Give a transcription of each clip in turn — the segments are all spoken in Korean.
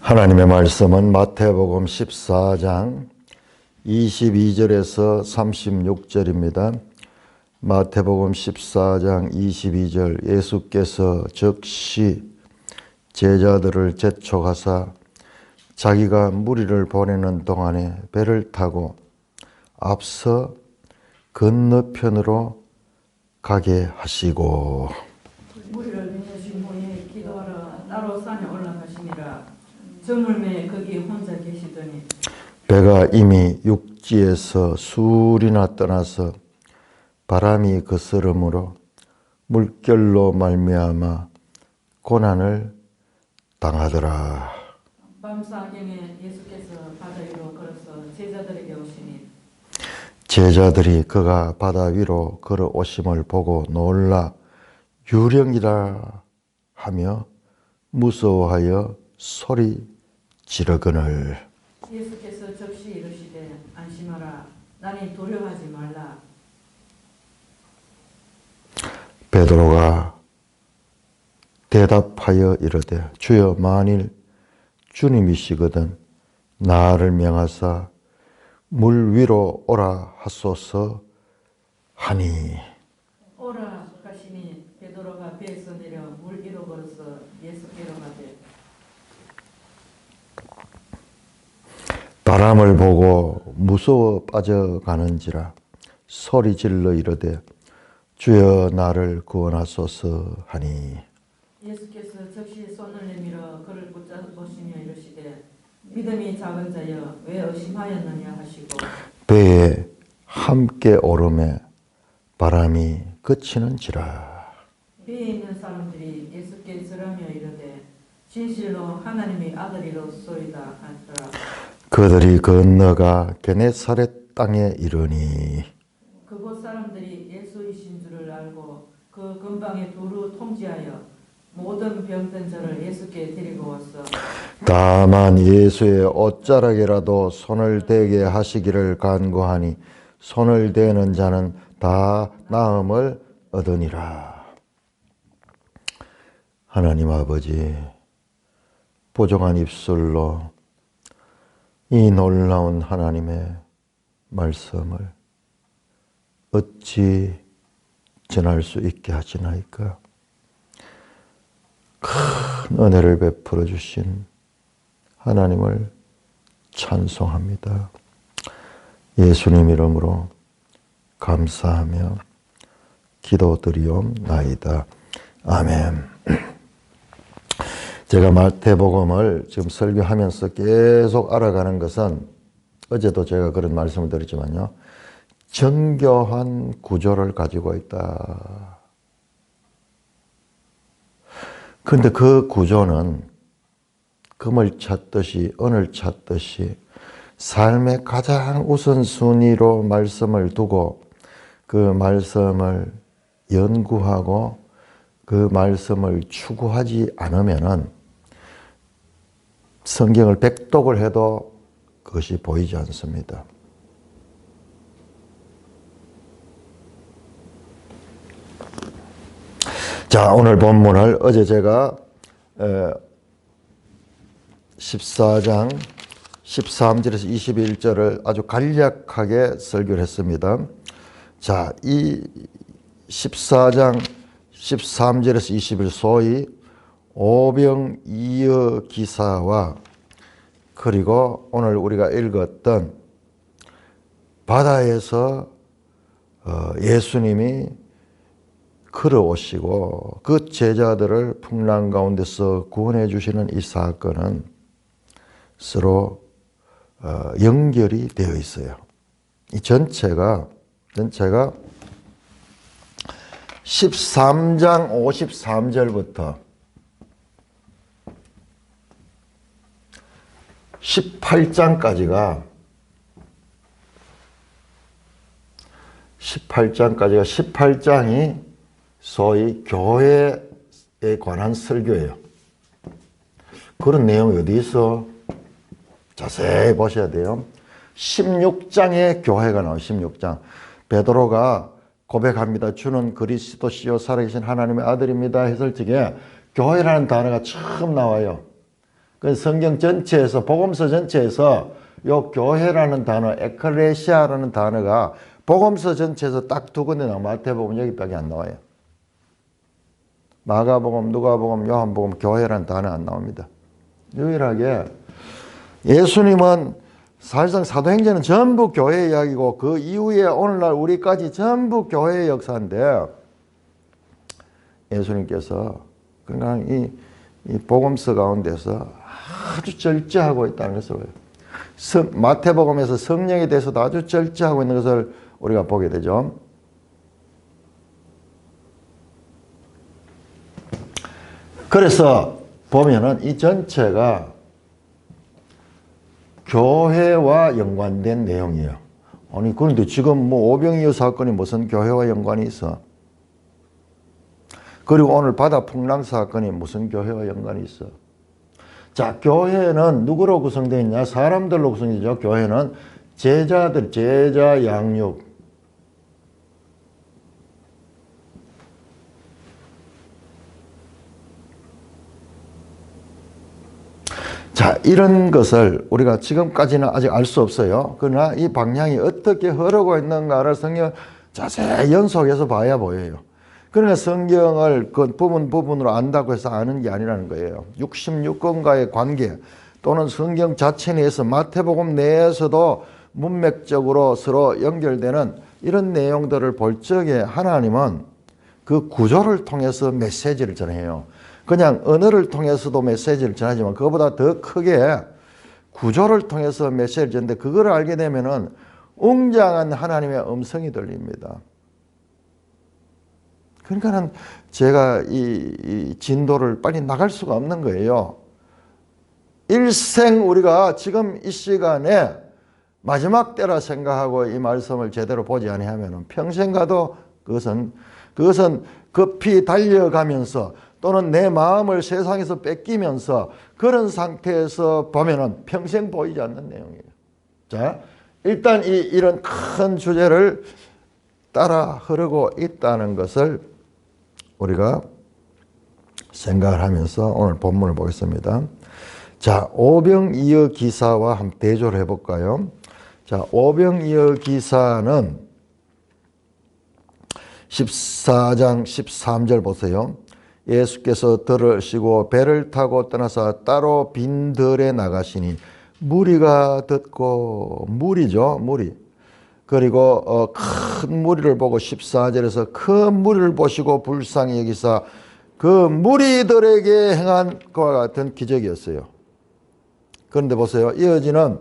하나님의 말씀은 마태복음 14장 22절에서 36절입니다. 마태복음 14장 22절 예수께서 즉시 제자들을 재촉하사 자기가 무리를 보내는 동안에 배를 타고 앞서 건너편으로 가게 하시고 무리를 보내신 후에 기도하러 따로 산에 올라가시니라. 저물매 거기 혼자 계시더니 배가 이미 육지에서 수리나 떠나서 바람이 거스름으로 물결로 말미암아 고난을 당하더라. 밤사경에 예수께서 바다 위로 걸어서 제자들에게 오시니 제자들이 그가 바다 위로 걸어오심을 보고 놀라 유령이라 하며 무서워하여 소리 지르거늘 예수께서 즉시 이르시되 안심하라. 나니 두려워하지 말라. 베드로가 대답하여 이르되 주여 만일 주님이시거든 나를 명하사 물 위로 오라 하소서 하니 오라 하시니 베드로가 배에서 내려 물 위로 걸어서 예수께로 가되 바람을 보고 무서워 빠져가는지라 소리 질러 이르되 주여 나를 구원하소서 하니 예수께서 즉시 손을 내밀어 그를 붙잡으시며 이르시되 믿음이 작은 자여 왜 의심하였느냐 하시고 배에 함께 오름에 바람이 그치는지라. 배에 있는 사람들이 예수께 절하며 이르되 진실로 하나님의 아들이로소이다 하더라. 그들이 건너가 게네사렛 땅에 이르니 그곳 사람들이 예수이신 줄을 알고 그 근방에 두루 통지하여 모든 병든 자를 예수께 데리고 왔어. 다만 예수의 옷자락이라도 손을 대게 하시기를 간구하니 손을 대는 자는 다 나음을 얻으니라. 하나님 아버지, 보정한 입술로 이 놀라운 하나님의 말씀을 어찌 전할 수 있게 하시나이까? 큰 은혜를 베풀어 주신 하나님을 찬송합니다. 예수님 이름으로 감사하며 기도드리옵나이다. 아멘. 제가 마태복음을 지금 설교하면서 계속 알아가는 것은 어제도 제가 그런 말씀을 드렸지만요. 정교한 구조를 가지고 있다. 그런데 그 구조는 금을 찾듯이 은을 찾듯이 삶의 가장 우선순위로 말씀을 두고 그 말씀을 연구하고 그 말씀을 추구하지 않으면은 성경을 백독을 해도 그것이 보이지 않습니다. 자, 오늘 본문을 어제 제가 14장 13절에서 21절을 아주 간략하게 설교를 했습니다. 자, 이 14장 13절에서 21절 소위 오병이어 기사와 그리고 오늘 우리가 읽었던 바다에서 예수님이 걸어오시고 그 제자들을 풍랑 가운데서 구원해 주시는 이 사건은 서로 연결이 되어 있어요. 이 전체가 13장 53절부터 18장까지가 18장이 소위 교회에 관한 설교예요. 그런 내용이 어디 있어? 자세히 보셔야 돼요. 16장에 교회가 나와요. 16장. 베드로가 고백합니다. 주는 그리스도시요 살아계신 하나님의 아들입니다 했을 적에 교회라는 단어가 처음 나와요. 그 성경 전체에서, 복음서 전체에서 요 교회라는 단어, 에클레시아라는 단어가 복음서 전체에서 딱 두 군데 나와. 마태복음 여기밖에 안 나와요. 마가복음, 누가복음, 요한복음, 교회라는 단어 안 나옵니다. 유일하게 예수님은 사실상 사도행전은 전부 교회 이야기고 그 이후에 오늘날 우리까지 전부 교회의 역사인데 예수님께서 그러니까 이 복음서 가운데서 아주 절제하고 있다는 것을 마태복음에서 성령에 대해서도 아주 절제하고 있는 것을 우리가 보게 되죠. 그래서 보면은 이 전체가 교회와 연관된 내용이에요. 아니, 그런데 지금 뭐 오병이어 사건이 무슨 교회와 연관이 있어? 그리고 오늘 바다 풍랑 사건이 무슨 교회와 연관이 있어? 자, 교회는 누구로 구성되어 있냐? 사람들로 구성되죠. 교회는 제자들, 제자 양육. 자, 이런 것을 우리가 지금까지는 아직 알 수 없어요. 그러나 이 방향이 어떻게 흐르고 있는가를 성경 자세히 연속해서 봐야 보여요. 그러나 성경을 그 부분으로 안다고 해서 아는 게 아니라는 거예요. 66권과의 관계 또는 성경 자체 내에서 마태복음 내에서도 문맥적으로 서로 연결되는 이런 내용들을 볼 적에 하나님은 그 구조를 통해서 메시지를 전해요. 그냥 언어를 통해서도 메시지를 전하지만 그거보다 더 크게 구조를 통해서 메시지를 전하는데 그걸 알게 되면은 웅장한 하나님의 음성이 들립니다. 그러니까는 제가 이 진도를 빨리 나갈 수가 없는 거예요. 일생 우리가 지금 이 시간에 마지막 때라 생각하고 이 말씀을 제대로 보지 아니하면은 평생 가도 그것은 급히 달려가면서 또는 내 마음을 세상에서 뺏기면서 그런 상태에서 보면은 평생 보이지 않는 내용이에요. 자, 일단 이런 큰 주제를 따라 흐르고 있다는 것을 우리가 생각을 하면서 오늘 본문을 보겠습니다. 자, 오병이어 기사와 한번 대조를 해볼까요? 자, 오병이어 기사는 14장 13절 보세요. 예수께서 들을 쉬고 배를 타고 떠나서 따로 빈 들에 나가시니 무리가 듣고 무리죠, 무리. 그리고 큰 무리를 보고 14절에서 큰 무리를 보시고 불쌍히 여기사 그 무리들에게 행한 그와 같은 기적이었어요. 그런데 보세요. 이어지는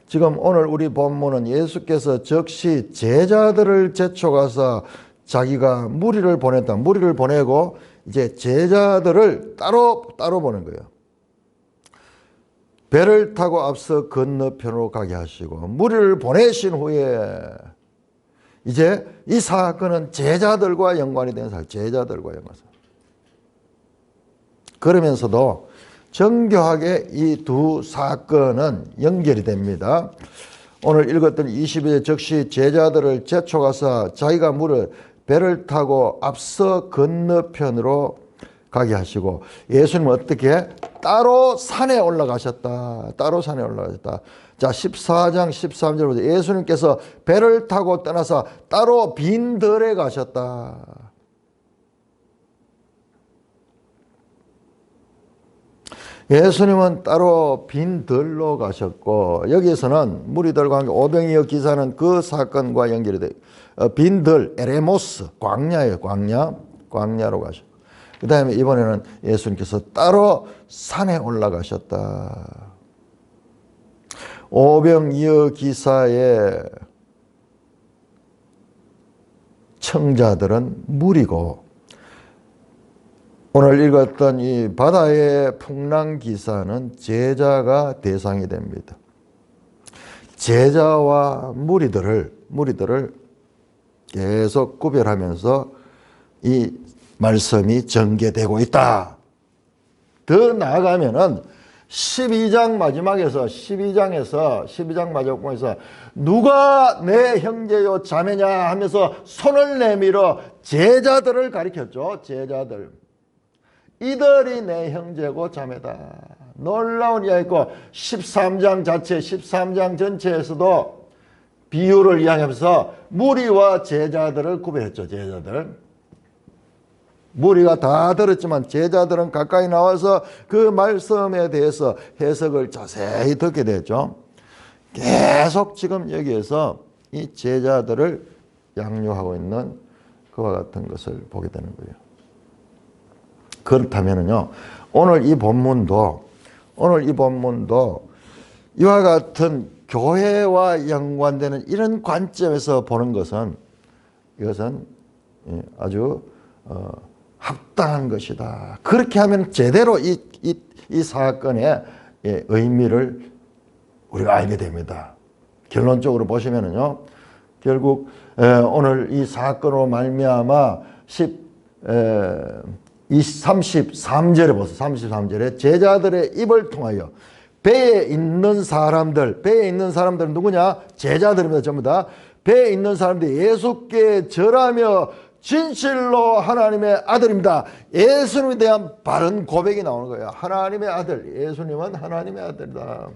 지금 오늘 우리 본문은 예수께서 즉시 제자들을 제쳐가서 자기가 무리를 보냈다. 무리를 보내고 이제 제자들을 따로 보낸 거예요. 배를 타고 앞서 건너편으로 가게 하시고 무리를 보내신 후에 이제 이 사건은 제자들과 연관이 되는 사건, 제자들과 연관. 그러면서도 정교하게 이 두 사건은 연결이 됩니다. 오늘 읽었던 22절 즉시 제자들을 제쳐가서 자기가 배를 타고 앞서 건너편으로 가게 하시고 예수님은 어떻게? 따로 산에 올라가셨다. 따로 산에 올라가셨다. 자, 14장 13절 보세요. 예수님께서 배를 타고 떠나서 따로 빈 들에 가셨다. 예수님은 따로 빈 들로 가셨고 여기에서는 무리들과 함께 오병이어 기사는 그 사건과 연결이 돼요. 빈 들, 에레모스, 광야예요. 광야로 가셨고 그 다음에 이번에는 예수님께서 따로 산에 올라가셨다. 오병이어 기사의 청자들은 무리고 오늘 읽었던 이 바다의 풍랑 기사는 제자가 대상이 됩니다. 제자와 무리들을 계속 구별하면서 이 말씀이 전개되고 있다. 더 나아가면은 12장 마지막에서 누가 내 형제요 자매냐 하면서 손을 내밀어 제자들을 가리켰죠. 제자들. 이들이 내 형제고 자매다. 놀라운 이야기 있고 13장 자체 13장 전체에서도 비유를 이야기하면서 무리와 제자들을 구별했죠. 제자들. 무리가 다 들었지만 제자들은 가까이 나와서 그 말씀에 대해서 해석을 자세히 듣게 됐죠. 계속 지금 여기에서 이 제자들을 양육하고 있는 그와 같은 것을 보게 되는 거예요. 그렇다면요, 오늘 이 본문도 이와 같은 교회와 연관되는 이런 관점에서 보는 것은 이것은 아주 합당한 것이다. 그렇게 하면 제대로 이 사건의 의미를 우리가 알게 됩니다. 결론적으로 보시면은요, 결국 오늘 이 사건으로 말미암아 33절에 보세요. 33절에 제자들의 입을 통하여 배에 있는 사람들은 누구냐? 제자들입니다. 전부 다. 배에 있는 사람들이 예수께 절하며 진실로 하나님의 아들입니다. 예수님에 대한 바른 고백이 나오는 거예요. 하나님의 아들. 예수님은 하나님의 아들이다.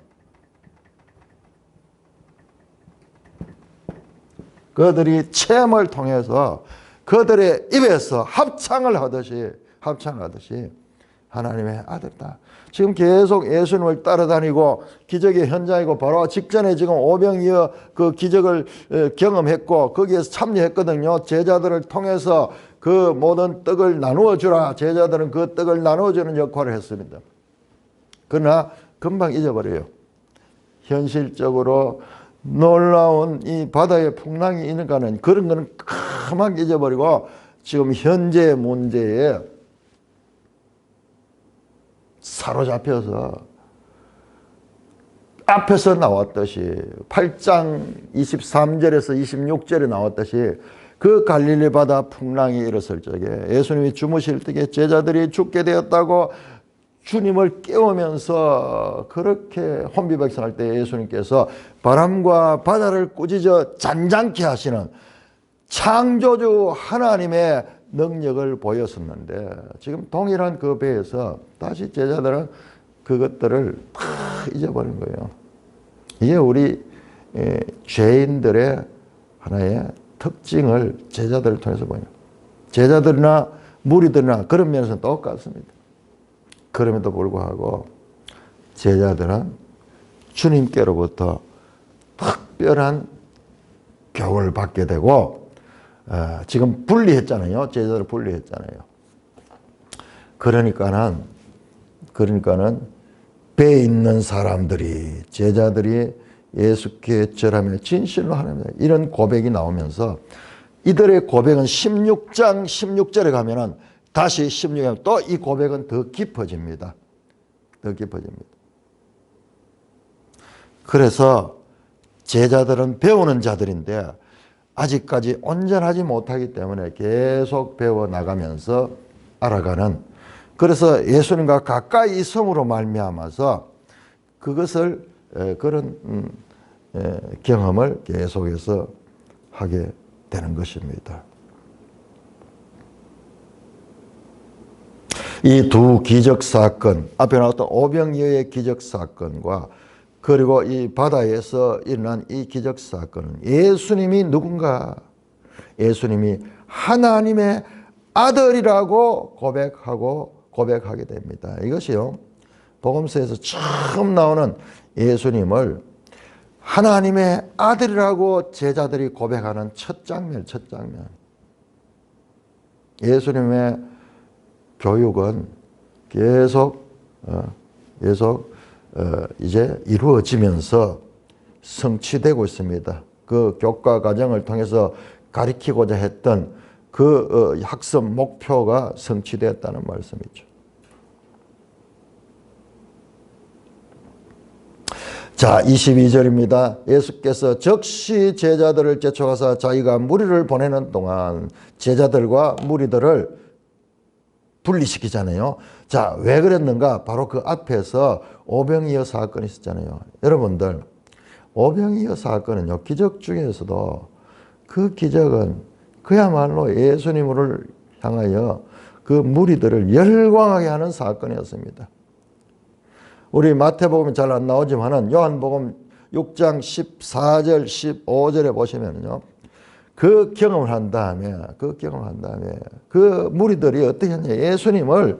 그들이 체험을 통해서 그들의 입에서 합창을 하듯이 하나님의 아들이다. 지금 계속 예수님을 따라다니고 기적의 현장이고 바로 직전에 지금 오병이어 그 기적을 경험했고 거기에서 참여했거든요. 제자들을 통해서 그 모든 떡을 나누어 주라. 제자들은 그 떡을 나누어 주는 역할을 했습니다. 그러나 금방 잊어버려요. 현실적으로 놀라운 이 바다의 풍랑이 있는가는 그런 거는 금방 잊어버리고 지금 현재 문제에 사로잡혀서 앞에서 나왔듯이 8장 23절에서 26절에 나왔듯이 그 갈릴리 바다 풍랑이 일었을 적에 예수님이 주무실 때에 제자들이 죽게 되었다고 주님을 깨우면서 그렇게 혼비백산할 때 예수님께서 바람과 바다를 꾸짖어 잔잔케 하시는 창조주 하나님의 능력을 보였었는데 지금 동일한 그 배에서 다시 제자들은 그것들을 다 잊어버린 거예요. 이게 우리 죄인들의 하나의 특징을 제자들을 통해서 보여요. 제자들이나 무리들이나 그런 면에서는 똑같습니다. 그럼에도 불구하고 제자들은 주님께로부터 특별한 교훈을 받게 되고 지금 분리했잖아요. 제자들을 분리했잖아요. 그러니까는 배에 있는 사람들이 제자들이 예수께 절하며 진실로 하나님 이런 고백이 나오면서 이들의 고백은 16장 16절에 가면은 다시 16장 또 이 고백은 더 깊어집니다. 더 깊어집니다. 그래서 제자들은 배우는 자들인데 아직까지 온전하지 못하기 때문에 계속 배워나가면서 알아가는 그래서 예수님과 가까이 있음으로 말미암아서 그것을 그런 경험을 계속해서 하게 되는 것입니다. 이 두 기적사건, 앞에 나왔던 오병이어의 기적사건과 그리고 이 바다에서 일어난 이 기적사건은 예수님이 누군가, 예수님이 하나님의 아들이라고 고백하게 됩니다. 이것이요, 복음서에서 처음 나오는 예수님을 하나님의 아들이라고 제자들이 고백하는 첫 장면. 예수님의 교육은 계속 이제 이루어지면서 성취되고 있습니다. 그 교과 과정을 통해서 가리키고자 했던 그 학습 목표가 성취되었다는 말씀이죠. 자, 22절입니다. 예수께서 즉시 제자들을 제쳐가서 자기가 무리를 보내는 동안 제자들과 무리들을 분리시키잖아요. 자, 왜 그랬는가? 바로 그 앞에서 오병이어 사건이 있었잖아요. 여러분들, 오병이어 사건은요, 기적 중에서도 그 기적은 그야말로 예수님을 향하여 그 무리들을 열광하게 하는 사건이었습니다. 우리 마태복음이 잘 안 나오지만은 요한복음 6장 14절 15절에 보시면요. 그 경험을 한 다음에 그 무리들이 어떻게 했냐. 예수님을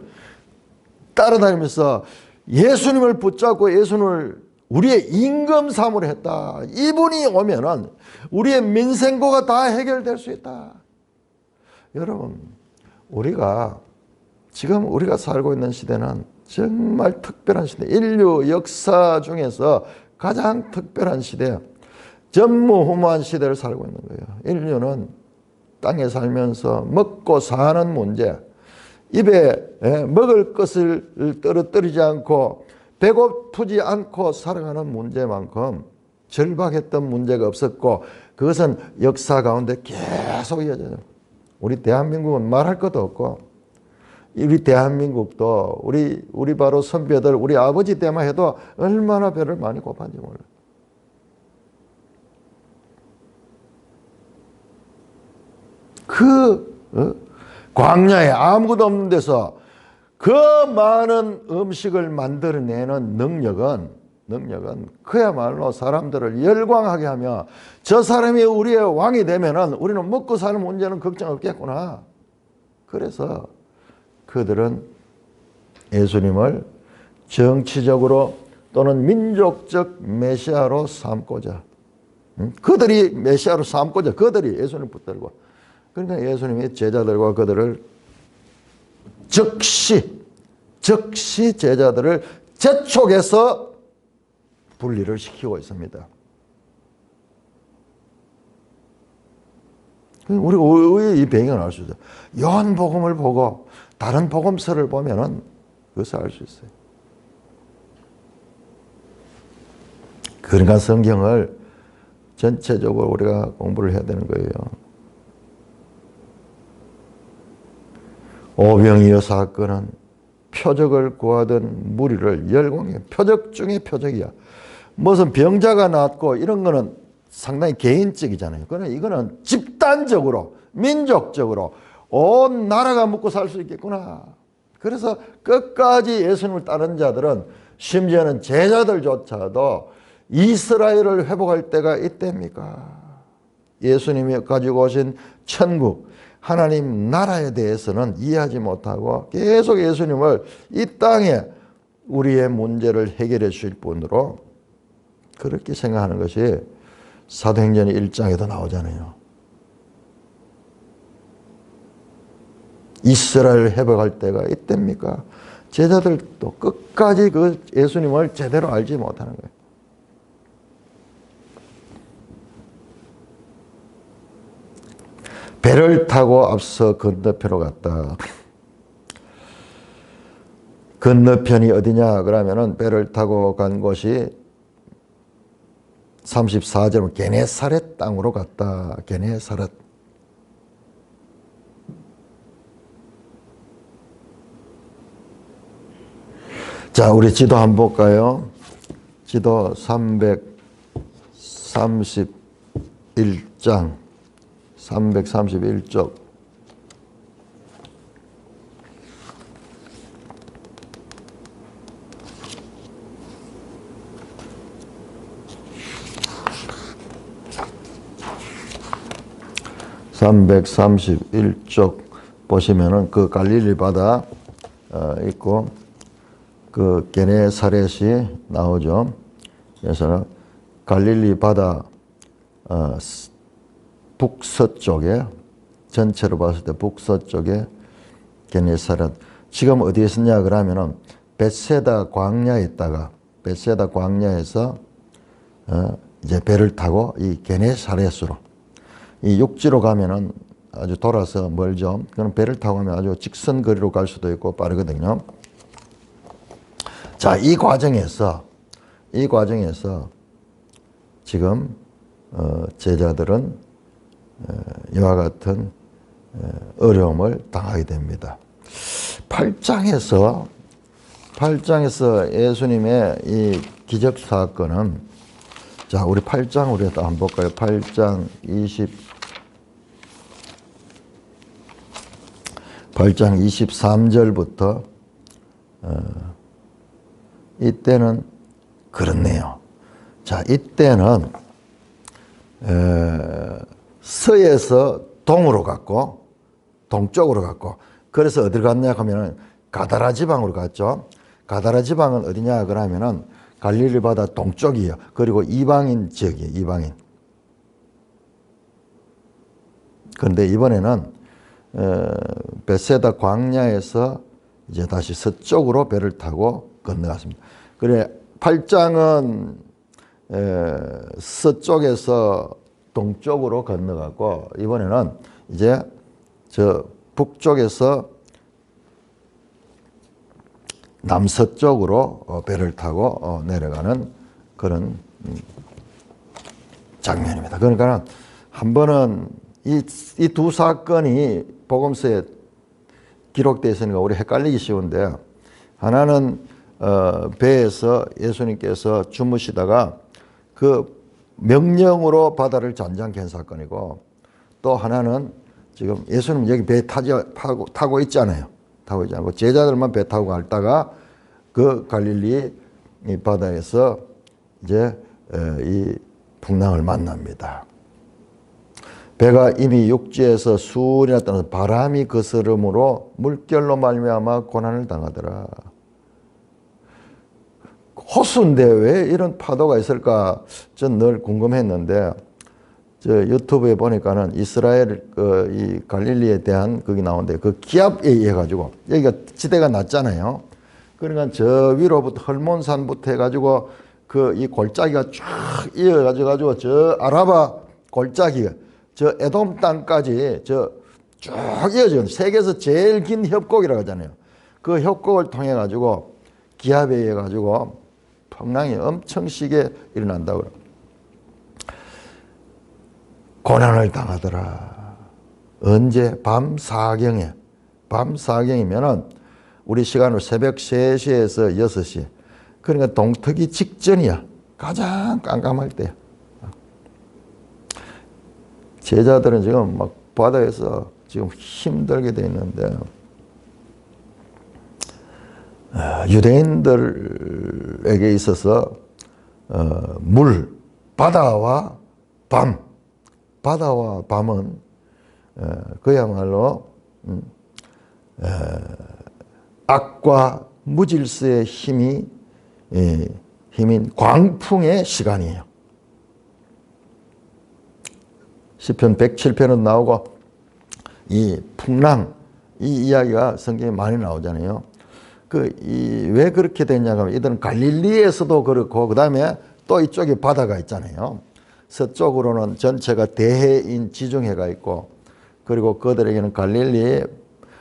따라다니면서 예수님을 붙잡고 예수님을 우리의 임금 삼으로 했다. 이분이 오면은 우리의 민생고가 다 해결될 수 있다. 여러분, 지금 우리가 살고 있는 시대는 정말 특별한 시대, 인류 역사 중에서 가장 특별한 시대, 전무후무한 시대를 살고 있는 거예요. 인류는 땅에 살면서 먹고 사는 문제, 입에 먹을 것을 떨어뜨리지 않고 배고프지 않고 살아가는 문제만큼 절박했던 문제가 없었고, 그것은 역사 가운데 계속 이어져요. 우리 대한민국은 말할 것도 없고, 우리 대한민국도 우리 바로 선배들, 우리 아버지 때만 해도 얼마나 배를 많이 고팠는지 몰라요. 광야에 아무것도 없는 데서 그 많은 음식을 만들어내는 능력은 그야말로 사람들을 열광하게 하며, 저 사람이 우리의 왕이 되면은 우리는 먹고 사는 문제는 걱정 없겠구나. 그래서 그들은 예수님을 정치적으로 또는 민족적 메시아로 삼고자, 그들이 메시아로 삼고자 그들이 예수님을 붙들고, 그러니까 예수님이 제자들과 그들을 즉시 제자들을 재촉해서 분리를 시키고 있습니다. 우리 이 배경을 알 수 있어요. 요한복음을 보고 다른 복음서를 보면은 그것을 알 수 있어요. 그러니까 성경을 전체적으로 우리가 공부를 해야 되는 거예요. 오병이어 사건은 표적을 구하던 무리를 열광해. 표적 중에 표적이야. 무슨 병자가 낫고 이런 거는 상당히 개인적이잖아요. 그러나 이거는 집단적으로, 민족적으로 온 나라가 먹고 살 수 있겠구나. 그래서 끝까지 예수님을 따른 자들은, 심지어는 제자들조차도 이스라엘을 회복할 때가 이때입니까? 예수님이 가지고 오신 천국, 하나님 나라에 대해서는 이해하지 못하고 계속 예수님을 이 땅에 우리의 문제를 해결해 주실 분으로 그렇게 생각하는 것이 사도행전 1장에도 나오잖아요. 이스라엘을 회복할 때가 이때입니까? 제자들도 끝까지 그 예수님을 제대로 알지 못하는 거예요. 배를 타고 앞서 건너편으로 갔다. 건너편이 어디냐 그러면은 배를 타고 간 곳이 34절 게네사렛 땅으로 갔다. 게네사렛. 자, 우리 지도 한번 볼까요? 지도 331장 331쪽. (331쪽) 보시면은 그 갈릴리 바다 있고 그 게네사렛이 나오죠. 그래서 갈릴리 바다 북서쪽에, 전체로 봤을 때 북서쪽에 게네사렛. 지금 어디에 있었냐 그러면은 벳세다 광야에 있다가, 벳세다 광야에서 이제 배를 타고 이 게네사렛으로, 이 육지로 가면은 아주 돌아서 멀죠. 그럼 배를 타고 가면 아주 직선 거리로 갈 수도 있고 빠르거든요. 자, 이 과정에서 지금 제자들은 이와 같은 어려움을 당하게 됩니다. 8장에서 예수님의 이 기적 사건은, 자, 우리 8장 우리가 또 한번 볼까요? 8장 23절부터 이때는 그렇네요. 자, 이때는 서에서 동으로 갔고 동쪽으로 갔고, 그래서 어디로 갔냐 하면은 가다라 지방으로 갔죠. 가다라 지방은 어디냐 그러면은 갈릴리 바다 동쪽이에요. 그리고 이방인 지역이에요. 이방인. 그런데 이번에는 베세다 광야에서 이제 다시 서쪽으로 배를 타고 건너갔습니다. 그래 8장은 서쪽에서 동쪽으로 건너갔고, 이번에는 이제 저 북쪽에서 남서쪽으로 배를 타고 내려가는 그런 장면입니다. 그러니까 한 번은 이 두 사건이 복음서에 기록되어 있으니까 우리 헷갈리기 쉬운데, 하나는 배에서 예수님께서 주무시다가 그 명령으로 바다를 잔잔케 한 사건이고, 또 하나는 지금 예수님 여기 배 타고 있잖아요. 타고 있지 않고 제자들만 배 타고 갔다가 그 갈릴리 이 바다에서 이제 이 풍랑을 만납니다. 배가 이미 육지에서 수리나 떠나서 바람이 거스름으로 물결로 말미암아 고난을 당하더라. 호수인데 왜 이런 파도가 있을까 전 늘 궁금했는데, 저 유튜브에 보니까는 이스라엘 이 갈릴리에 대한 거기 나오는데 그 기압에 의해 가지고 여기가 지대가 낮잖아요. 그러니까 저 위로부터 헐몬산부터 해가지고 그 이 골짜기가 쫙 이어가지고 저 아라바 골짜기가 저 에돔 땅까지 저 쭉 이어져요. 세계에서 제일 긴 협곡이라고 하잖아요. 그 협곡을 통해 가지고 기압에 의해 가지고 풍랑이 엄청 시게 일어난다고 그래요. 고난을 당하더라. 언제? 밤 4경에. 밤 4경이면은 우리 시간으로 새벽 3시에서 6시. 그러니까 동트기 직전이야. 가장 깜깜할 때야. 제자들은 지금 막 바다에서 지금 힘들게 돼 있는데, 유대인들에게 있어서 물, 바다와 밤은 그야말로 악과 무질서의 힘인 광풍의 시간이에요. 시편 107편은 나오고 이 풍랑 이 이야기가 성경에 많이 나오잖아요. 왜 그렇게 됐냐 하면 이들은 갈릴리에서도 그렇고 그다음에 또 이쪽에 바다가 있잖아요. 서쪽으로는 전체가 대해인 지중해가 있고, 그리고 그들에게는 갈릴리,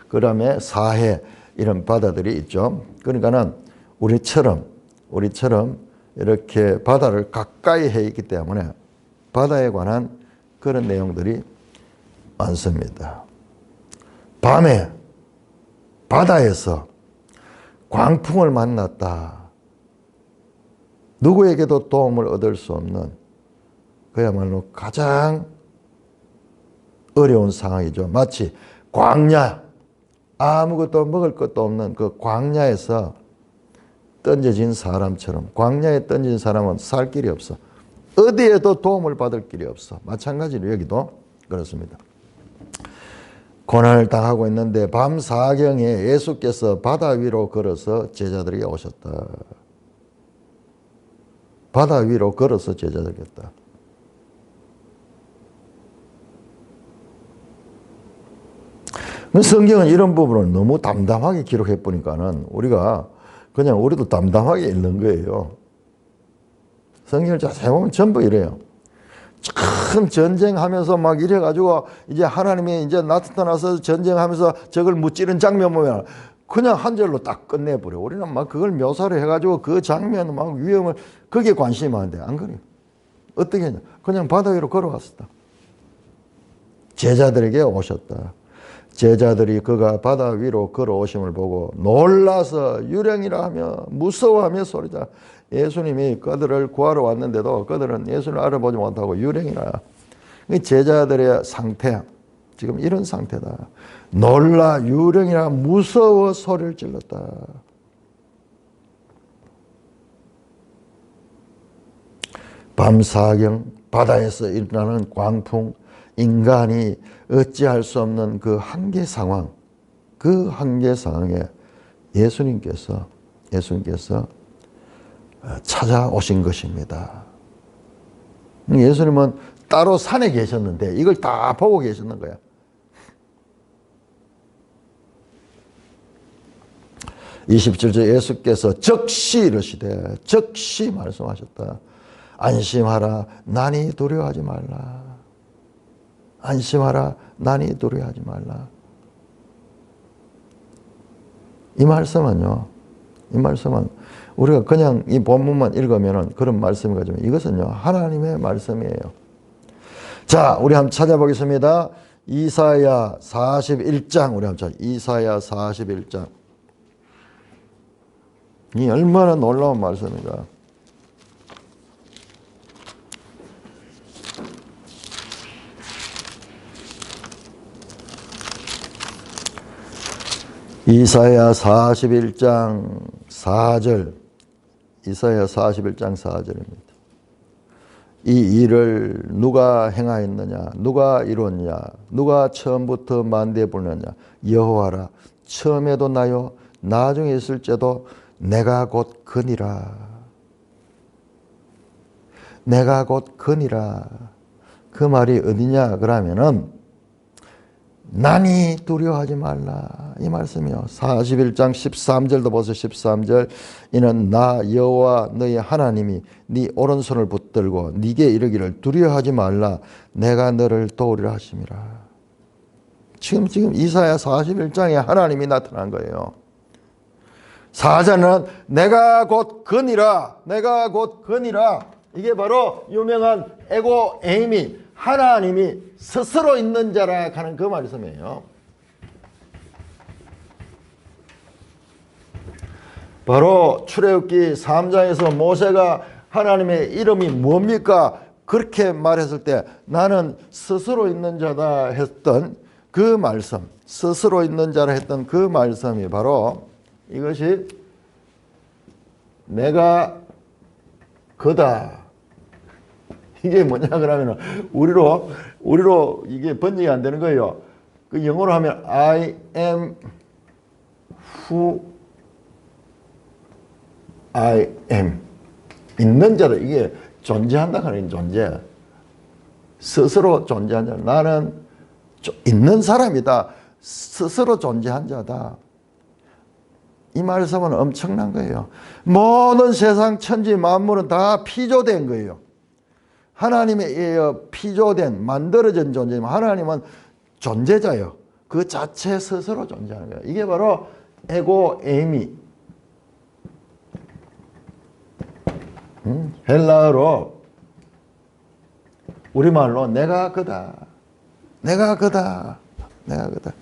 그다음에 사해 이런 바다들이 있죠. 그러니까는 우리처럼 이렇게 바다를 가까이 해 있기 때문에 바다에 관한 그런 내용들이 많습니다. 밤에 바다에서 광풍을 만났다. 누구에게도 도움을 얻을 수 없는 그야말로 가장 어려운 상황이죠. 마치 광야, 아무것도 먹을 것도 없는 그 광야에서 던져진 사람처럼, 광야에 던진 사람은 살 길이 없어. 어디에도 도움을 받을 길이 없어. 마찬가지로 여기도 그렇습니다. 고난을 당하고 있는데 밤 4경에 예수께서 바다 위로 걸어서 제자들에게 오셨다. 바다 위로 걸어서 제자들에게 왔다. 성경은 이런 부분을 너무 담담하게 기록해 보니까는 우리도 담담하게 읽는 거예요. 성경을 자세히 보면 전부 이래요. 큰 전쟁하면서 막 이래가지고 이제 하나님이 이제 나타나서 전쟁하면서 적을 무찌른 장면 보면 그냥 한 절로 딱 끝내버려. 우리는 막 그걸 묘사를 해가지고 그 장면 막 위험을, 그게 관심이 많은데 안 그래요. 어떻게 했냐. 그냥 바다 위로 걸어갔었다. 제자들에게 오셨다. 제자들이 그가 바다 위로 걸어오심을 보고 놀라서 유령이라 하며 무서워하며 소리자. 예수님이 그들을 구하러 왔는데도 그들은 예수를 알아보지 못하고 유령이라. 제자들의 상태, 지금 이런 상태다. 놀라, 유령이라 무서워 소리를 질렀다. 밤사경, 바다에서 일어나는 광풍, 인간이 어찌할 수 없는 그 한계 상황, 그 한계 상황에 예수님께서 찾아오신 것입니다. 예수님은 따로 산에 계셨는데 이걸 다 보고 계셨는 거야. 27절 예수께서 즉시 이르시되, 즉시 말씀하셨다. 안심하라, 난이 두려워하지 말라. 안심하라, 난이 두려워하지 말라. 이 말씀은 우리가 그냥 이 본문만 읽으면 그런 말씀이 가지만 이것은요, 하나님의 말씀이에요. 자, 우리 한번 찾아보겠습니다. 이사야 41장, 우리 한번 찾아. 이사야 41장. 이 얼마나 놀라운 말씀인가. 이사야 41장 4절. 이사야 41장 4절입니다. 이 일을 누가 행하였느냐, 누가 이뤘냐, 누가 처음부터 만대에 보느냐. 여호와라, 처음에도 나요, 나중에 있을지도 내가 곧 그니라. 내가 곧 그니라. 그 말이 어디냐 그러면은 난이 두려워하지 말라, 이 말씀이요. 41장 13절도 보세요. 13절. 이는 나 여호와 너희 하나님이 네 오른손을 붙들고 네게 이르기를 두려워하지 말라, 내가 너를 도우리라 하심이라. 지금 이사야 41장에 하나님이 나타난 거예요. 사자는 내가 곧 그니라, 내가 곧 그니라. 이게 바로 유명한 에고 에이미, 하나님이 스스로 있는 자라 하는 그 말씀이에요. 바로 출애굽기 3장에서 모세가 하나님의 이름이 뭡니까? 그렇게 말했을 때 나는 스스로 있는 자다 했던 그 말씀, 스스로 있는 자라 했던 그 말씀이 바로 이것이 내가 그다. 이게 뭐냐 그러면 우리로 이게 번역이 안 되는 거예요. 그 영어로 하면 I am who I am. 있는 자다. 이게 존재한다 하는 존재. 스스로 존재한 자. 나는 있는 사람이다. 스스로 존재한 자다. 이 말씀은 엄청난 거예요. 모든 세상 천지 만물은 다 피조된 거예요. 하나님에 의해 피조된, 만들어진 존재지만 하나님은 존재자예요. 그 자체 스스로 존재하는 거예요. 이게 바로 에고 에이미. 헬라어로 우리말로 내가 그다. 내가 그다. 내가 그다.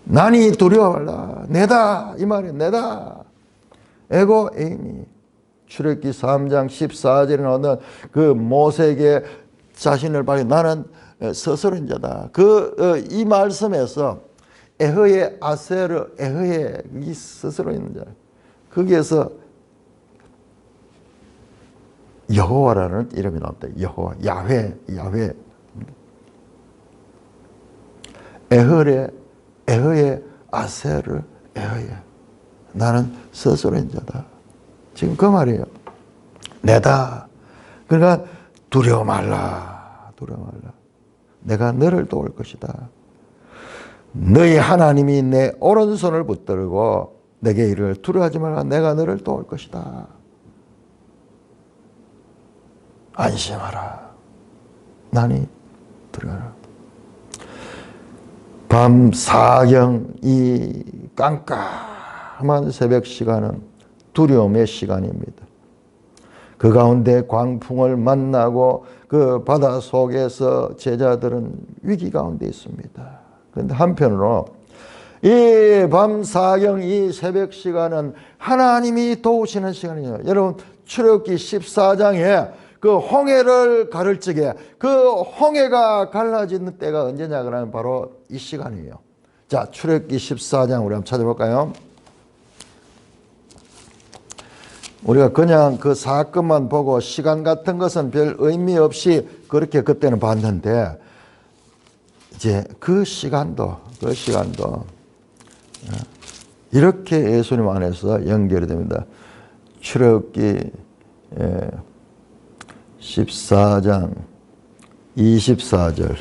난이 두려워하라. 내다. 이 말이 내다. 에고 에이미. 출애굽기 3장 14절에 나오는 그 모세에게 자신을 밝혀 나는 스스로인 자다. 이 말씀에서 에흐의 아세르, 에흐의 이 스스로 있는 자. 거기에서 여호와라는 이름이 나왔다. 여호와, 야훼. 에흐의 아세르, 에흐의. 나는 스스로인 자다. 지금 그 말이에요. 내다. 그러니까 두려워 말라. 두려워 말라. 내가 너를 도울 것이다. 너희 하나님이 내 오른손을 붙들고 내게 이르기를 두려워하지 말라. 내가 너를 도울 것이다. 안심하라. 나니 두려워라. 밤 사경 이 깜깜한 새벽 시간은 두려움의 시간입니다. 그 가운데 광풍을 만나고 그 바다 속에서 제자들은 위기 가운데 있습니다. 그런데 한편으로 이 밤 사경 이 새벽 시간은 하나님이 도우시는 시간이에요. 여러분 출애굽기 14장에 그 홍해를 가를 적에 그 홍해가 갈라지는 때가 언제냐 그러면 바로 이 시간이에요. 자, 출애굽기 14장 우리 한번 찾아볼까요? 우리가 그냥 그 사건만 보고 시간 같은 것은 별 의미 없이 그렇게 그때는 봤는데 이제 그 시간도 이렇게 예수님 안에서 연결이 됩니다. 출애굽기 14장 24절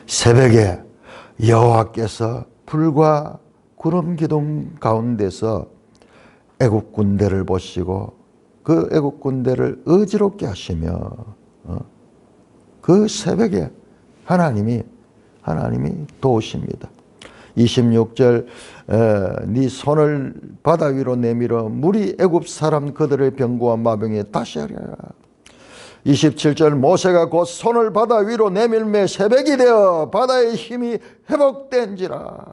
새벽에 여호와께서 불과 구름 기둥 가운데서 애국 군대를 보시고 그 애국 군대를 어지럽게 하시며 그 새벽에 하나님이 도우십니다. 26절 네 손을 바다 위로 내밀어 물이 애굽 사람 그들의 병거와 마병에 다시 하리라. 27절 모세가 곧 손을 바다 위로 내밀매 새벽이 되어 바다의 힘이 회복된지라.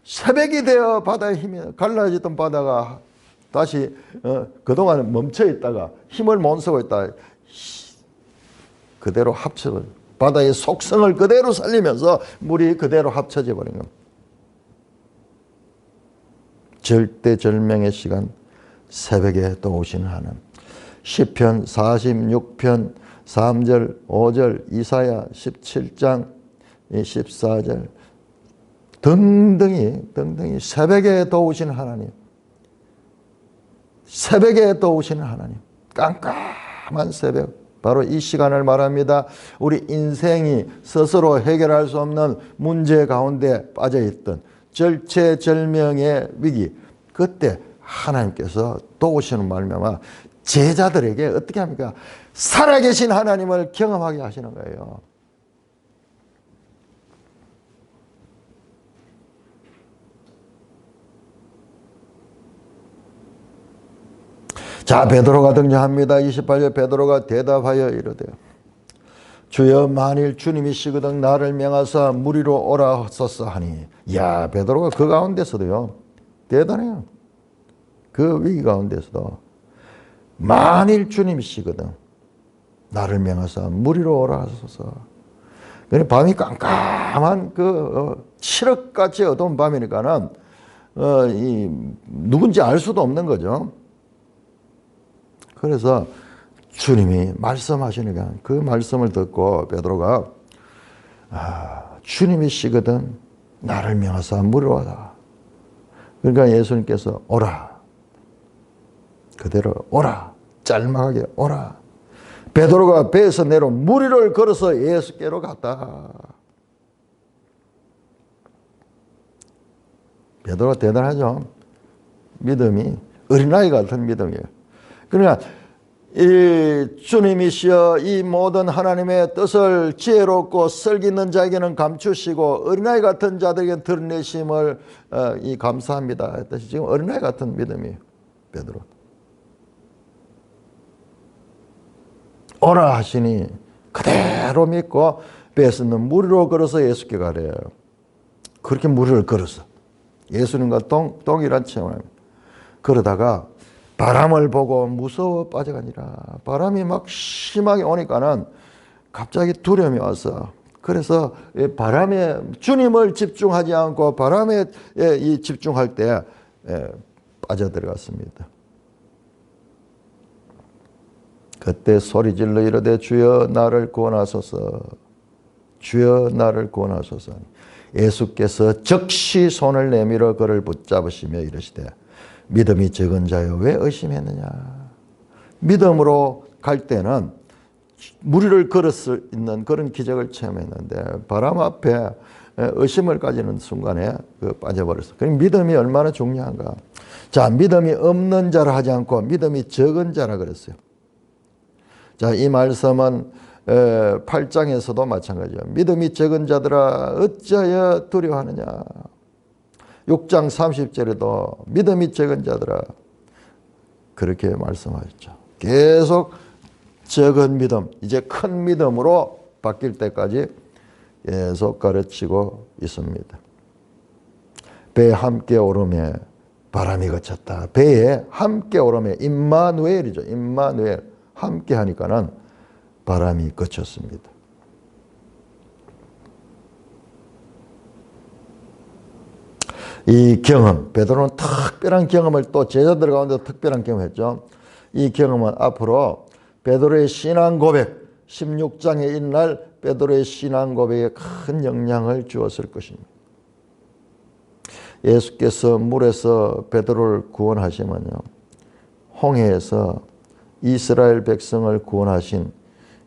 새벽이 되어 바다의 힘이 갈라지던 바다가 다시 그동안 멈춰 있다가 힘을 못 쓰고 있다 그대로 합쳐 바다의 속성을 그대로 살리면서 물이 그대로 합쳐져 버린 겁니다. 절대절명의 시간 새벽에 또 오시는 하나님. 시편 46편 3절 5절 이사야 17장 14절 등등이 새벽에 또 오시는 하나님. 새벽에 또 오시는 하나님. 깜깜한 새벽. 바로 이 시간을 말합니다. 우리 인생이 스스로 해결할 수 없는 문제 가운데 빠져있던 절체절명의 위기. 그때 하나님께서 또 오시는 말미암아 제자들에게 어떻게 합니까? 살아계신 하나님을 경험하게 하시는 거예요. 자, 베드로가 등장합니다. 28절 베드로가 대답하여 이르되 주여 만일 주님이시거든 나를 명하사 무리로 오라 하소서 하니. 야, 베드로가 그 가운데서도요. 대단해요. 그 위기 가운데서도 만일 주님이시거든 나를 명하사 무리로 오라 하소서. 밤이 깜깜한 칠흑같이 어두운 밤이니까는 누군지 알 수도 없는 거죠. 그래서 주님이 말씀하시니까 그 말씀을 듣고 베드로가 주님이시거든 나를 명하사 무리로 오라. 그러니까 예수님께서 오라. 그대로 오라. 짤막하게 오라. 베드로가 배에서 내려 무리를 걸어서 예수께로 갔다. 베드로가 대단하죠. 믿음이 어린아이 같은 믿음이에요. 그러니까 이 주님이시여 이 모든 하나님의 뜻을 지혜롭고 설기 있는 자에게는 감추시고 어린아이 같은 자들에게 드러내심을 감사합니다 했듯이 지금 어린아이 같은 믿음이에요. 베드로. 오라 하시니 그대로 믿고 배에서 있는 무리로 걸어서 예수께 가래요. 그렇게 무리를 걸어서 예수님과 동일한 체험을 합니다. 그러다가 바람을 보고 무서워 빠져가니라. 바람이 막 심하게 오니까는 갑자기 두려움이 와서 그래서 바람에 주님을 집중하지 않고 바람에 집중할 때 빠져들어갔습니다. 그때 소리질러 이르되 주여 나를 구원하소서. 주여 나를 구원하소서. 예수께서 즉시 손을 내밀어 그를 붙잡으시며 이르시되 믿음이 적은 자여 왜 의심했느냐. 믿음으로 갈 때는 무리를 걸을 수 있는 그런 기적을 체험했는데 바람 앞에 의심을 가지는 순간에 빠져버렸어. 그럼 믿음이 얼마나 중요한가. 자, 믿음이 없는 자라 하지 않고 믿음이 적은 자라 그랬어요. 자, 이 말씀은 8장에서도 마찬가지예요. 믿음이 적은 자들아 어찌하여 두려워하느냐. 6장 30절에도 믿음이 적은 자들아 그렇게 말씀하셨죠. 계속 적은 믿음, 이제 큰 믿음으로 바뀔 때까지 계속 가르치고 있습니다. 배에 함께 오름에 바람이 그쳤다. 배에 함께 오름에 임마누엘이죠. 임마누엘. 함께 하니까는 바람이 그쳤습니다. 이 경험, 베드로는 특별한 경험을 또 제자들 가운데 특별한 경험했죠. 이 경험은 앞으로 베드로의 신앙 고백, 16장에 있날 베드로의 신앙 고백에 큰 영향을 주었을 것입니다. 예수께서 물에서 베드로를 구원하시면요, 홍해에서 이스라엘 백성을 구원하신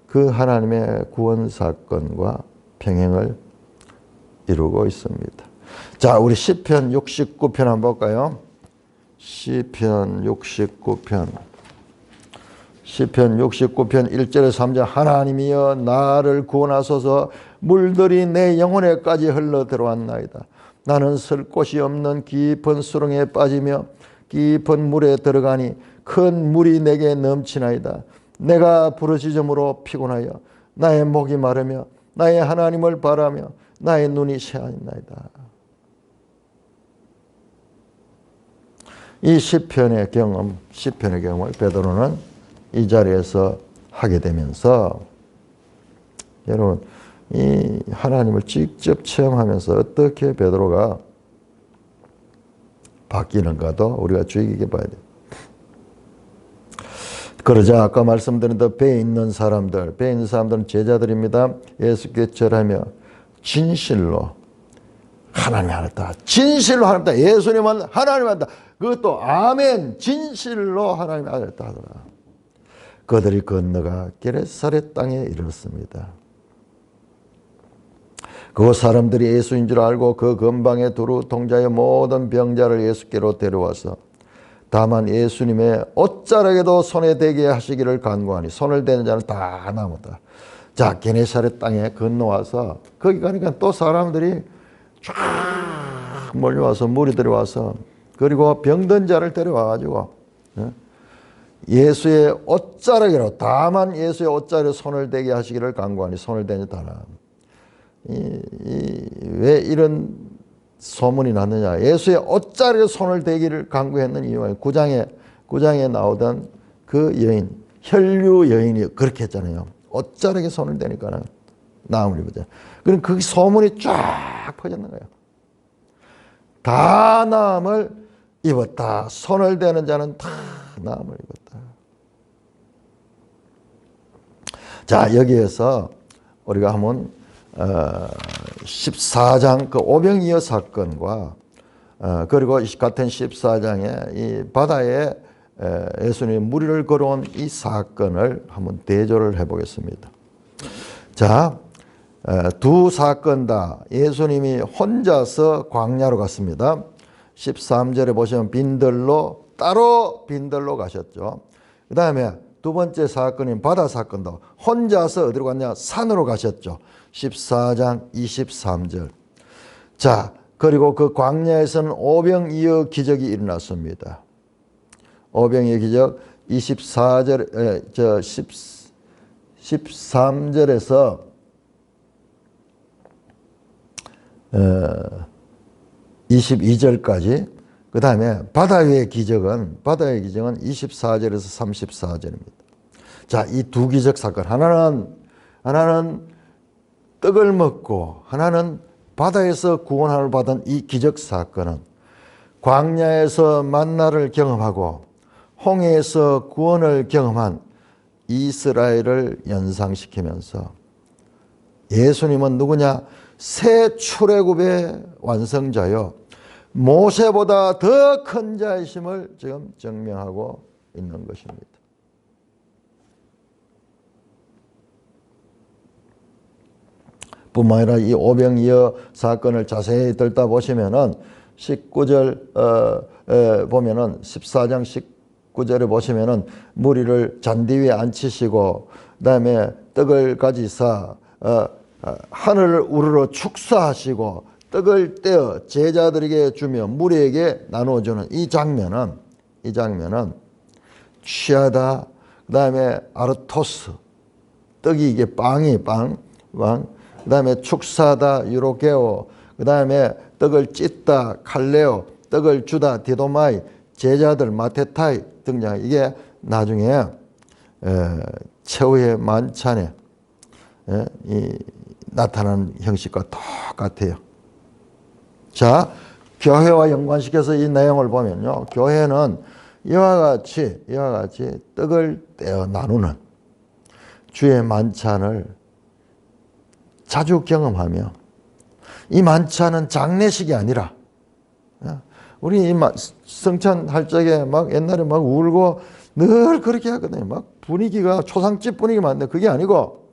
그 하나님의 구원 사건과 평행을 이루고 있습니다. 자, 우리 시편 69편 한번 볼까요? 시편 69편 1절에 3절 하나님이여 나를 구원하소서 물들이 내 영혼에까지 흘러 들어왔나이다. 나는 설 곳이 없는 깊은 수렁에 빠지며 깊은 물에 들어가니 큰 물이 내게 넘치나이다. 내가 부르짖음으로 피곤하여 나의 목이 마르며 나의 하나님을 바라며 나의 눈이 새하였나이다. 이 시편의 경험을 베드로는 이 자리에서 하게 되면서 여러분 이 하나님을 직접 체험하면서 어떻게 베드로가 바뀌는가도 우리가 주의 깊게 봐야 돼요. 그러자 아까 말씀드린 배에 있는 사람들은 제자들입니다. 예수께 절하며 진실로 하나님이 하나다. 진실로 하나님이다. 예수님은 하나님이 하나다. 그것도 아멘. 진실로 하나님이 하나다 하더라. 그들이 건너가 게네사렛 땅에 이르렀습니다. 그 사람들이 예수인 줄 알고 그 근방에 두루 통자의 모든 병자를 예수께로 데려와서 다만 예수님의 옷자락에도 손에 대게 하시기를 간구하니 손을 대는 자는 다 나았다. 자, 게네사렛 땅에 건너와서 거기 가니까 또 사람들이 쫙 몰려와서 무리들이 와서 그리고 병든 자를 데려와가지고 예수의 옷자락으로 다만 예수의 옷자락에 손을 대게 하시기를 간구하니 손을 대는 다 나았다. 왜 이런 소문이 났느냐? 예수의 옷자락에 손을 대기를 간구했는 이유가 9장에 나오던 그 여인, 혈류 여인이 그렇게 했잖아요. 옷자락에 손을 대니까 나음을 입었잖아요. 그럼 그 소문이 쫙 퍼졌는 거예요. 다 나음을 입었다. 손을 대는 자는 다 나음을 입었다. 자, 여기에서 우리가 한번 14장 그 오병이어 사건과 그리고 같은 14장에 이 바다에 예수님이 무리를 걸어온 이 사건을 한번 대조를 해보겠습니다. 자, 두 사건 다 예수님이 혼자서 광야로 갔습니다. 13절에 보시면 따로 빈들로 가셨죠. 그 다음에 두 번째 사건인 바다 사건도 혼자서 어디로 갔냐? 산으로 가셨죠. 14장 23절. 자, 그리고 그 광야에서는 오병이어 기적이 일어났습니다. 오병이어 기적 13절에서 22절까지. 그 다음에 바다 위의 기적은 24절에서 34절입니다. 자, 이 두 기적 사건 하나는 떡을 먹고 하나는 바다에서 구원을 받은 이 기적 사건은 광야에서 만나를 경험하고 홍해에서 구원을 경험한 이스라엘을 연상시키면서 예수님은 누구냐? 새 출애굽의 완성자요 모세보다 더 큰 자이심을 지금 증명하고 있는 것입니다. 뿐만 아니라 이 오병이어 사건을 자세히 들다 보시면은 19절 보면은 14장 19절에 보시면은 무리를 잔디 위에 앉히시고 그다음에 떡을 가지사 하늘을 우러러 축사하시고 떡을 떼어 제자들에게 주며 무리에게 나누어주는 이 장면은 취하다 그다음에 아르토스 떡이 이게 빵 그다음에 축사하다 유로게오 그다음에 떡을 찢다 칼레오 떡을 주다 디도마이 제자들 마테타이 등장. 이게 나중에 최후의 만찬에 나타나는 형식과 똑같아요. 자, 교회와 연관시켜서 이 내용을 보면요. 교회는 이와 같이 떡을 떼어 나누는 주의 만찬을 자주 경험하며 이 만찬은 장례식이 아니라 우리 성찬할 적에 막 옛날에 막 울고 늘 그렇게 하거든요. 막 분위기가 초상집 분위기 많은데 그게 아니고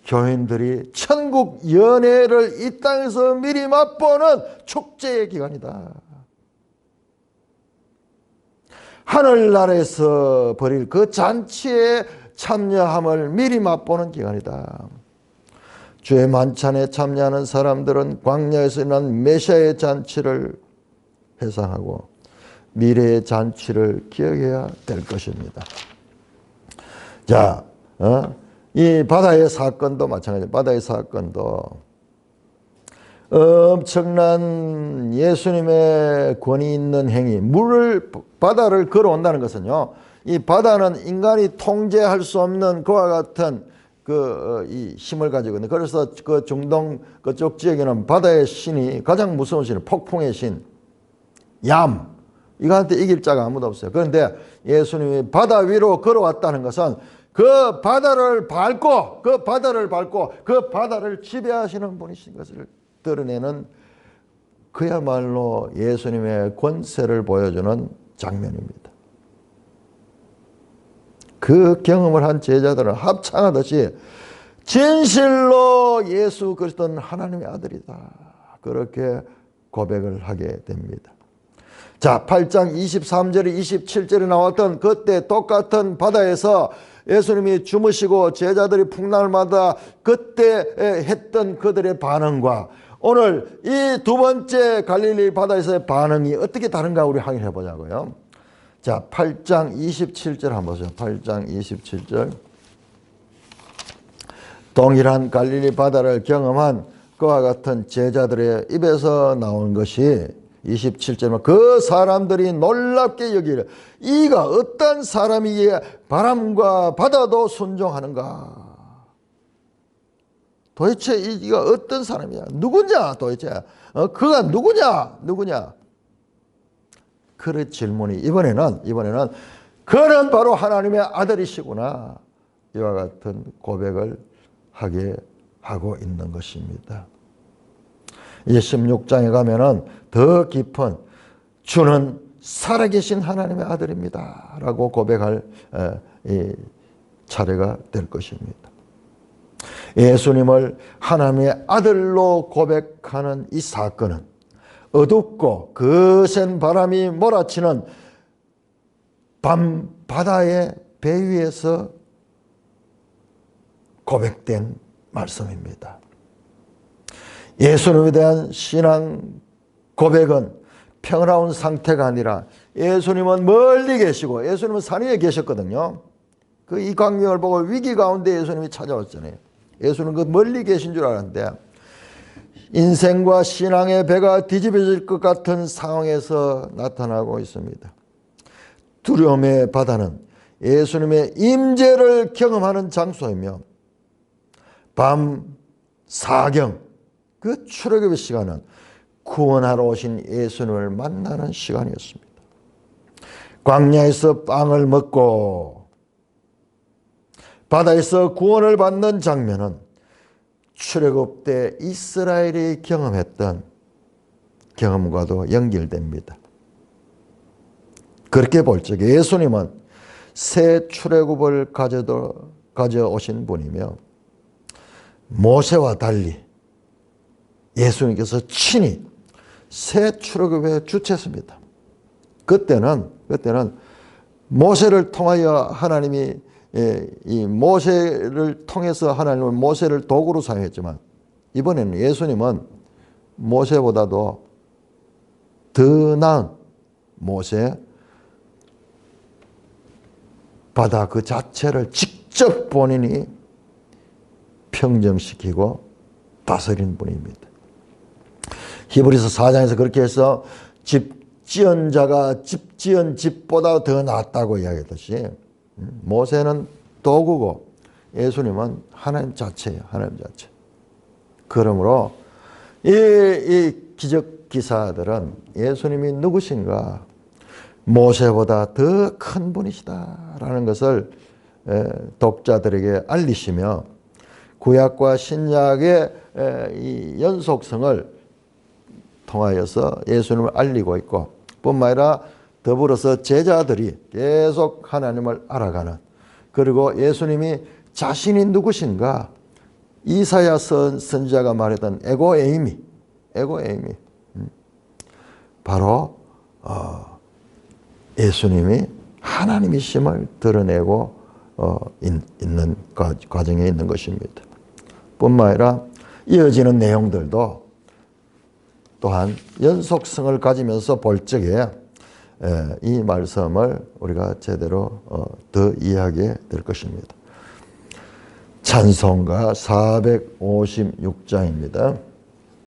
교인들이 천국 연회를 이 땅에서 미리 맛보는 축제의 기간이다. 하늘나라에서 벌일 그 잔치에 참여함을 미리 맛보는 기간이다. 주의 만찬에 참여하는 사람들은 광야에서 일어난 메시아의 잔치를 회상하고 미래의 잔치를 기억해야 될 것입니다. 자, 이 바다의 사건도 마찬가지입니다. 바다의 사건도 엄청난 예수님의 권위 있는 행위, 바다를 걸어온다는 것은요, 이 바다는 인간이 통제할 수 없는 그와 같은 이 힘을 가지고 있는, 그래서 그 중동 그쪽 지역에는 바다의 신이 가장 무서운 신은 폭풍의 신, 이거한테 이길 자가 아무도 없어요. 그런데 예수님이 바다 위로 걸어왔다는 것은 그 바다를 밟고 그 바다를 지배하시는 분이신 것을 드러내는 그야말로 예수님의 권세를 보여주는 장면입니다. 그 경험을 한 제자들은 합창하듯이 진실로 예수 그리스도는 하나님의 아들이다. 그렇게 고백을 하게 됩니다. 자, 8장 23절에 27절에 나왔던 그때 똑같은 바다에서 예수님이 주무시고 제자들이 풍랑을마다 그때 했던 그들의 반응과 오늘 이 두 번째 갈릴리 바다에서의 반응이 어떻게 다른가 우리 확인해 보자고요. 자, 8장 27절 한번 보세요. 8장 27절. 동일한 갈릴리 바다를 경험한 그와 같은 제자들의 입에서 나온 것이 27절에 그 사람들이 놀랍게 여기려 이가 어떤 사람이기에 바람과 바다도 순종하는가. 도대체 이가 어떤 사람이야? 누구냐 도대체? 그가 누구냐? 그 질문이 이번에는 그는 바로 하나님의 아들이시구나. 이와 같은 고백을 하게 하고 있는 것입니다. 이제 16장에 가면은 더 깊은 주는 살아계신 하나님의 아들입니다 라고 고백할 이 차례가 될 것입니다. 예수님을 하나님의 아들로 고백하는 이 사건은 어둡고 거센 바람이 몰아치는 밤바다의 배 위에서 고백된 말씀입니다. 예수님에 대한 신앙 고백은 평화로운 상태가 아니라 예수님은 멀리 계시고 예수님은 산 위에 계셨거든요. 그 이 광경을 보고 위기 가운데 예수님이 찾아왔잖아요. 예수는 그 멀리 계신 줄 알았는데 인생과 신앙의 배가 뒤집어질 것 같은 상황에서 나타나고 있습니다. 두려움의 바다는 예수님의 임재를 경험하는 장소이며 밤 사경 그 출애굽의 시간은 구원하러 오신 예수님을 만나는 시간이었습니다. 광야에서 빵을 먹고 바다에서 구원을 받는 장면은 출애굽 때 이스라엘이 경험했던 경험과도 연결됩니다. 그렇게 볼 적에 예수님은 새 출애굽을 가져오신 분이며 모세와 달리 예수님께서 친히 새 출애굽의 주체였습니다. 그때는 모세를 통하여 하나님이 이 모세를 통해서 하나님은 모세를 도구로 사용했지만 이번에는 예수님은 모세보다도 더 나은 모세 바다 그 자체를 직접 본인이 평정시키고 다스린 분입니다. 히브리서 4장에서 그렇게 해서 집 지은 자가 집 지은 집보다 더 낫다고 이야기했듯이 모세는 도구고 예수님은 하나님 자체예요. 하나님 자체. 그러므로 이 기적 기사들은 예수님이 누구신가, 모세보다 더 큰 분이시다라는 것을 독자들에게 알리시며 구약과 신약의 이 연속성을 통하여서 예수님을 알리고 있고, 뿐만 아니라 더불어서 제자들이 계속 하나님을 알아가는, 그리고 예수님이 자신이 누구신가, 이사야 선지자가 말했던 에고에이미 바로 예수님이 하나님이심을 드러내고 있는 과정에 있는 것입니다. 뿐만 아니라 이어지는 내용들도 또한 연속성을 가지면서 볼 적에 이 말씀을 우리가 제대로 더 이해하게 될 것입니다. 찬송가 456장입니다.